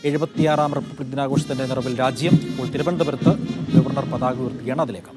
76ാം republic ദിനാഘോഷത്തിന്റെ നിറവിൽ രാജ്യം. ഇപ്പോൾ തിരുവനന്തപുരത്ത് ഗവർണർ പതാക ഉയർത്തുകയാണ്. അതിലേക്ക്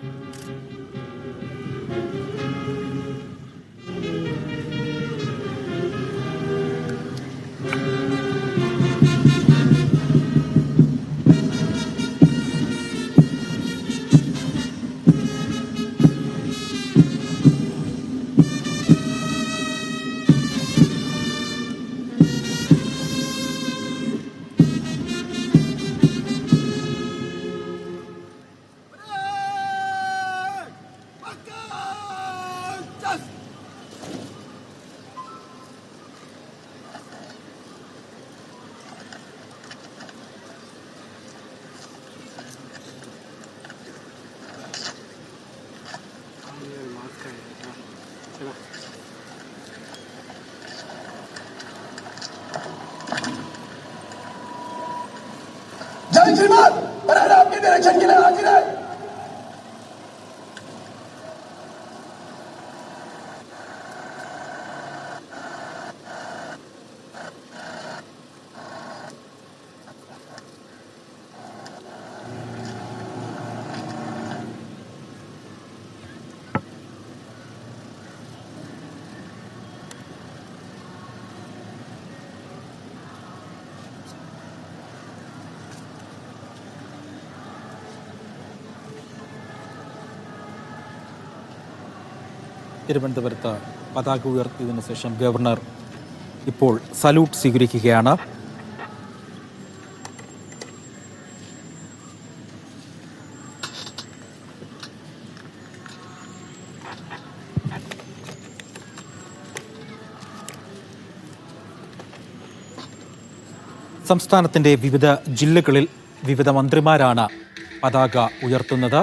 जय श्रीमान, आपके डायरेक्शन के लिए हाजिर है। തിരുവനന്തപുരത്ത് പതാക ഉയർത്തിയതിനു ശേഷം ഗവർണർ ഇപ്പോൾ സല്യൂട്ട് സ്വീകരിക്കുകയാണ്. സംസ്ഥാനത്തിൻ്റെ വിവിധ ജില്ലകളിൽ വിവിധ മന്ത്രിമാരാണ് പതാക ഉയർത്തുന്നത്.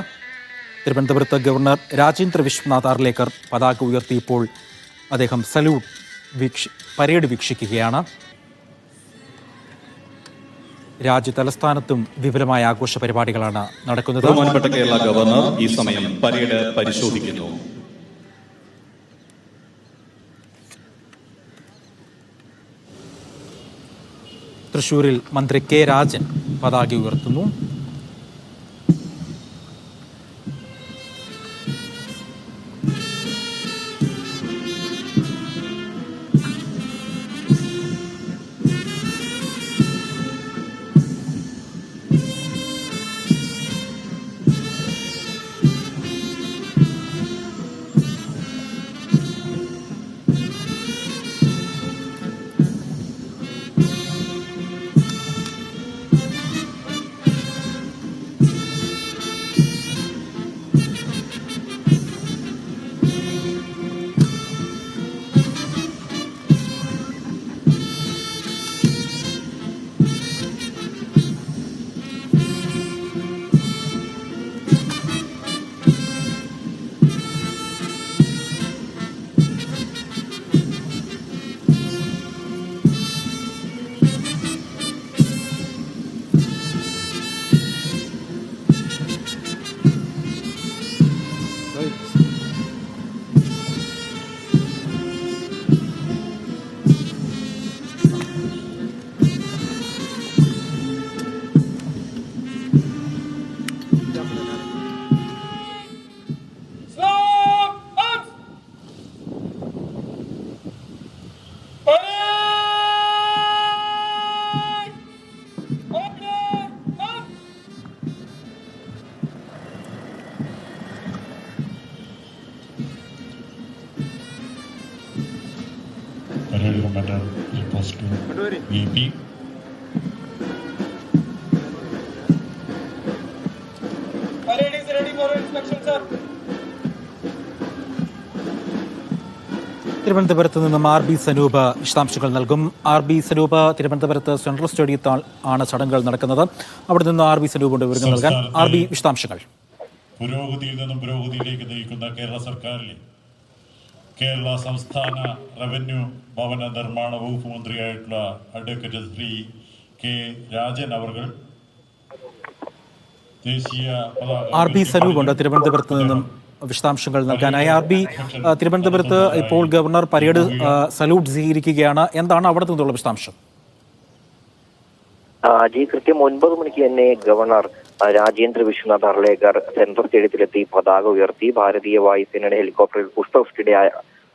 തിരുവനന്തപുരത്ത് ഗവർണർ രാജേന്ദ്ര വിശ്വനാഥ് ആർലേക്കർ പതാക ഉയർത്തിയപ്പോൾ അദ്ദേഹം സല്യൂട്ട് പരേഡ് വീക്ഷിക്കുകയാണ്. രാജ്യതലസ്ഥാനത്തും വിപുലമായ ആഘോഷ പരിപാടികളാണ് നടക്കുന്നത്. ബഹുമാനപ്പെട്ട കേരള ഗവർണർ ഈ സമയം പരേഡ് പരിശോധിക്കുന്നു. തൃശൂരിൽ മന്ത്രി കെ രാജൻ പതാക ഉയർത്തുന്നു. Parade commander reports to VP. Parade is ready for inspection, sir. തിരുവനന്തപുരത്ത് നിന്നും ആർ ബി സനൂപ് വിശദാംശങ്ങൾ നൽകും. ആർ ബി സനൂപ്, തിരുവനന്തപുരത്ത് സെൻട്രൽ സ്റ്റേഡിയത്തിൽ ആണ് ചടങ്ങുകൾ നടക്കുന്നത്. അവിടെ നിന്ന് ആർ ബി സനൂപിന്റെ വിവരങ്ങൾ നൽകാൻ. ആർ ബി, വിശദാംശങ്ങൾ. പുരോഗതിയിൽ നിന്നും പുരോഗതിയിലേക്ക് നയിക്കുന്ന കേരള സർക്കാരിലെ കേരള സംസ്ഥാന റവന്യൂ ഭവന നിർമ്മാണ വകുപ്പ് മന്ത്രിയായിട്ടുള്ള അഡ്വക്കേറ്റ് ശ്രീ കെ രാജൻ അവർ ദേശീയ ആർ ബി സനൂപുണ്ട് തിരുവനന്തപുരത്ത് നിന്നും വിശദാംശങ്ങൾ നൽകാനായി. ആർ ബി, തിരുവനന്തപുരത്ത് ഇപ്പോൾ ഗവർണർ പരേഡ് സല്യൂട്ട് സ്വീകരിക്കുകയാണ്. എന്താണ് അവിടെ നിന്നുള്ള വിശദാംശം? കൃത്യം 9 മണിക്ക് തന്നെ ഗവർണർ രാജേന്ദ്ര വിശ്വനാഥ് അർലേക്കർ സെൻട്രൽ സ്റ്റേഡിയത്തിലെത്തി പതാക ഉയർത്തി. ഭാരതീയ വായുസേനയുടെ ഹെലികോപ്റ്ററിൽ പുഷ്പവൃഷ്ടിയുടെ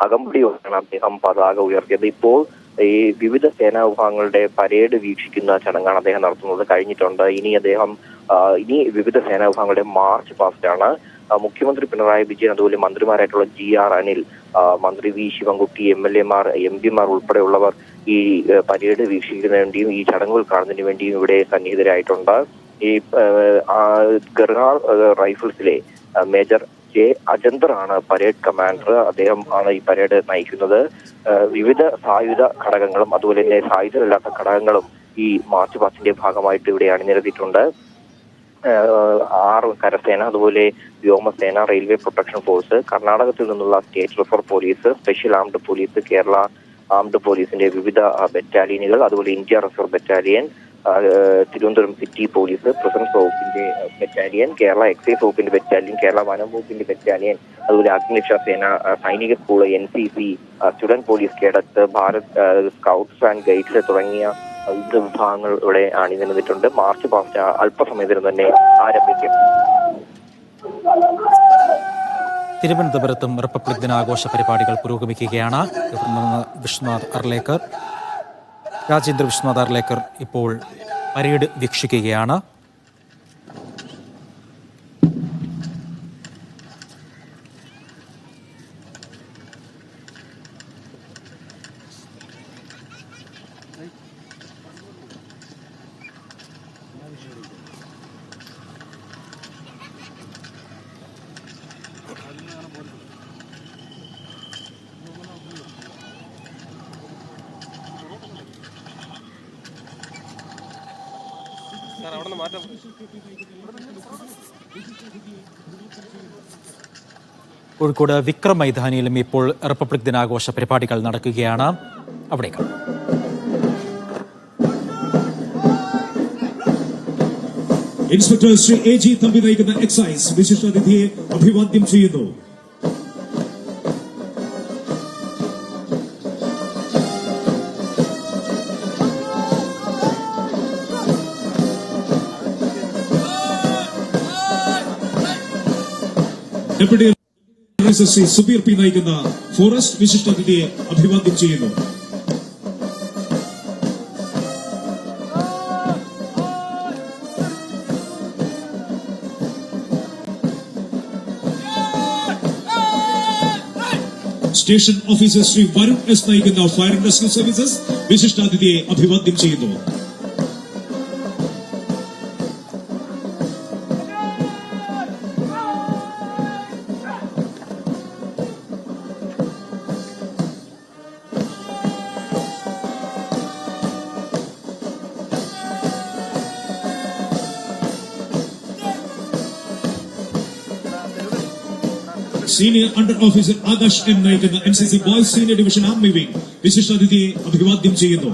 അകമ്പടിയോടെയാണ് അദ്ദേഹം പതാക ഉയർത്തിയത്. ഇപ്പോൾ ഈ വിവിധ സേനാ വിഭാഗങ്ങളുടെ പരേഡ് വീക്ഷിക്കുന്ന ചടങ്ങാണ് അദ്ദേഹം നടത്തുന്നത്. കഴിഞ്ഞിട്ടുണ്ട്. ഇനി വിവിധ സേനാ വിഭാഗങ്ങളുടെ മാർച്ച് പാസ്റ്റാണ്. മുഖ്യമന്ത്രി പിണറായി വിജയൻ, അതുപോലെ മന്ത്രിമാരായിട്ടുള്ള GR അനിൽ, മന്ത്രി V Sivankutty, MLA Mar, MP Mar ഉൾപ്പെടെയുള്ളവർ ഈ പരേഡ് വീക്ഷിക്കുന്നതിന് വേണ്ടിയും ഈ ചടങ്ങുകൾ കാണുന്നതിന് വേണ്ടിയും ഇവിടെ സന്നിഹിതരായിട്ടുണ്ട്. ഈ ഗർഹാൾ റൈഫിൾസിലെ മേജർ J അജന്തർ ആണ് പരേഡ് കമാൻഡർ. അദ്ദേഹം ആണ് ഈ പരേഡ് നയിക്കുന്നത്. വിവിധ സായുധ ഘടകങ്ങളും അതുപോലെ തന്നെ സായുധരല്ലാത്ത ഘടകങ്ങളും ഈ മാർച്ച് പാസ്റ്റിന്റെ ഭാഗമായിട്ട് ഇവിടെ അണിനിരത്തിയിട്ടുണ്ട്. 6 കരസേന, അതുപോലെ വ്യോമസേന, റെയിൽവേ പ്രൊട്ടക്ഷൻ ഫോഴ്സ്, കർണാടകത്തിൽ നിന്നുള്ള state reserve police, special armed police, Kerala armed പോലീസിന്റെ വിവിധ ബറ്റാലിയനുകൾ, അതുപോലെ India reserve battalion, Thiruvananthapuram city police, presents വകുപ്പിന്റെ ബറ്റാലിയൻ, കേരള എക്സൈസ് വകുപ്പിന്റെ ബറ്റാലിയൻ, കേരള വനം വകുപ്പിന്റെ ബറ്റാലിയൻ, അതുപോലെ അഗ്നിരക്ഷാ സേന, സൈനിക school, NCC, student police cadet, Bharat scouts and guides തുടങ്ങിയ വിവിധ വിഭാഗങ്ങൾ ഇവിടെ അണിനിരന്നിട്ടുണ്ട്. മാർച്ച് പാസ്റ്റ് അല്പസമയത്തിന് തന്നെ ആരംഭിക്കും. തിരുവനന്തപുരത്തും റിപ്പബ്ലിക് ദിനാഘോഷ പരിപാടികൾ പുരോഗമിക്കുകയാണ്. രാജേന്ദ്ര വിശ്വനാഥ് അർലേക്കർ ഇപ്പോൾ പരേഡ് വീക്ഷിക്കുകയാണ്. കോഴിക്കോട് വിക്രം മൈതാനിയിലും ഇപ്പോൾ റിപ്പബ്ലിക് ദിനാഘോഷ പരിപാടികൾ നടക്കുകയാണ്. അവിടേക്ക് ഇൻസ്പെക്ടർ ശ്രീ AG തമ്പി നയിക്കുന്ന എക്സൈസ് വിശിഷ്ടാതിഥിയെ അഭിവാദ്യം ചെയ്യുന്നു. ഡെപ്യൂട്ടി ശ്രീ സുബീർ P നയിക്കുന്ന ഫോറസ്റ്റ് വിശിഷ്ടാതിഥിയെ അഭിവാദ്യം ചെയ്യുന്നു. Station officer Shri Varun S നയിക്കുന്ന ഫയർ ആൻഡ് റെസ്ക്യൂ സർവീസസ് വിശിഷ്ടാതിഥിയെ അഭിവാദ്യം ചെയ്യുന്നു. Senior under officer Akash M നയിക്കുന്ന NCC boys senior division army wing വിശിഷ്ടാതിഥിയെ അഭിവാദ്യം ചെയ്യുന്നു.